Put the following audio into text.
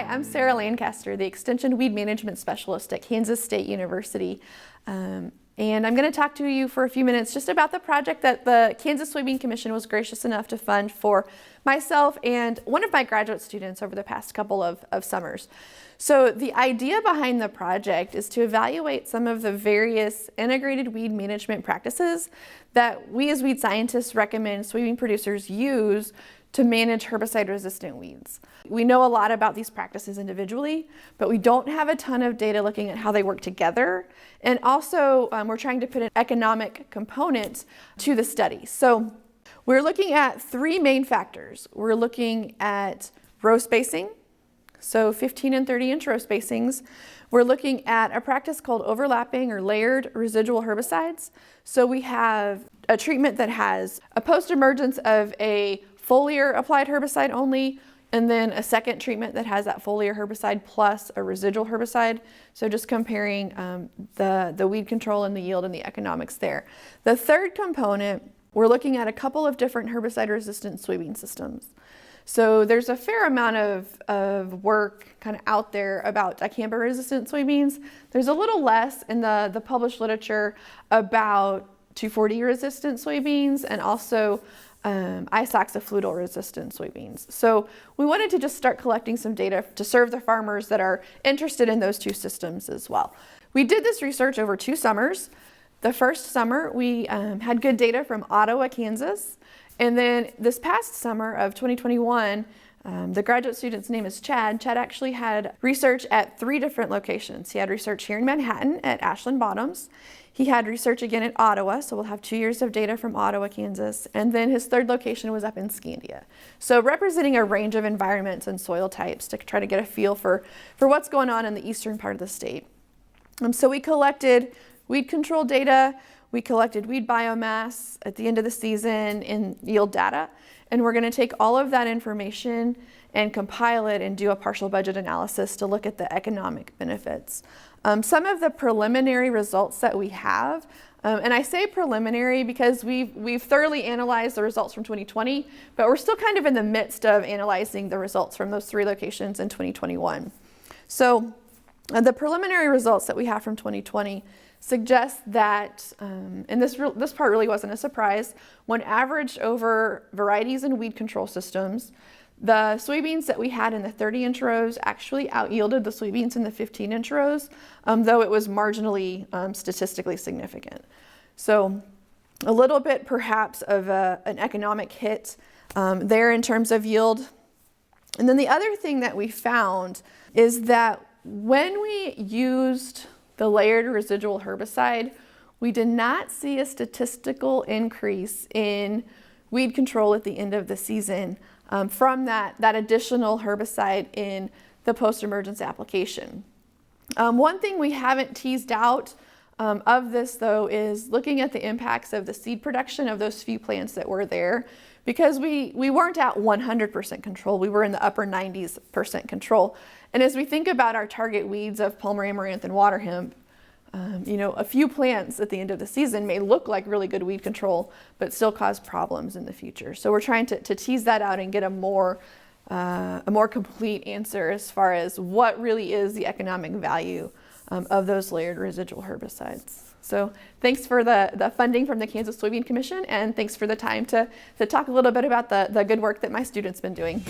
Hi, I'm Sarah Lancaster, the Extension Weed Management Specialist at Kansas State University. And I'm going to talk to you for a few minutes just about the project that the Kansas Soybean Commission was gracious enough to fund for myself and one of my graduate students over the past couple of summers. So the idea behind the project is to evaluate some of the various integrated weed management practices that we as weed scientists recommend soybean producers use to manage herbicide-resistant weeds. We know a lot about these practices individually, but we don't have a ton of data looking at how they work together. And also, we're trying to put an economic component to the study. So we're looking at three main factors. We're looking at row spacing, so 15 and 30-inch row spacings. We're looking at a practice called overlapping or layered residual herbicides. So we have a treatment that has a post-emergence of a foliar applied herbicide only, and then a second treatment that has that foliar herbicide plus a residual herbicide. So just comparing the weed control and the yield and the economics there. The third component, we're looking at a couple of different herbicide-resistant soybean systems. So there's a fair amount of work kind of out there about dicamba-resistant soybeans. There's a little less in the published literature about 2,4-D-resistant soybeans and also isoxaflutal-resistant soybeans. So we wanted to just start collecting some data to serve the farmers that are interested in those two systems as well. We did this research over 2 summers. The first summer we had good data from Ottawa, Kansas, and then this past summer of 2021, the graduate student's name is Chad. Chad actually had research at 3 different locations. He had research here in Manhattan at Ashland Bottoms. He had research again at Ottawa, so we'll have 2 years of data from Ottawa, Kansas. And then his third location was up in Scandia. So representing a range of environments and soil types to try to get a feel for what's going on in the eastern part of the state. So we collected weed control data, we collected weed biomass at the end of the season in yield data, and we're going to take all of that information and compile it and do a partial budget analysis to look at the economic benefits. Some of the preliminary results that we have, and I say preliminary because we've thoroughly analyzed the results from 2020, but we're still kind of in the midst of analyzing the results from those 3 locations in 2021. So the preliminary results that we have from 2020 suggest that, and this part really wasn't a surprise, when averaged over varieties and weed control systems, the soybeans that we had in the 30-inch rows actually out-yielded the soybeans in the 15-inch rows, though it was marginally statistically significant. So a little bit perhaps of an economic hit there in terms of yield. And then the other thing that we found is that when we used the layered residual herbicide, we did not see a statistical increase in weed control at the end of the season from that additional herbicide in the post-emergence application. One thing we haven't teased out of this, though, is looking at the impacts of the seed production of those few plants that were there, because we weren't at 100% control. We were in the upper 90% control. And as we think about our target weeds of Palmer amaranth and water hemp, a few plants at the end of the season may look like really good weed control, but still cause problems in the future. So we're trying to tease that out and get a more complete answer as far as what really is the economic value of those layered residual herbicides. So thanks for the funding from the Kansas Soybean Commission, and thanks for the time to talk a little bit about the good work that my students been doing.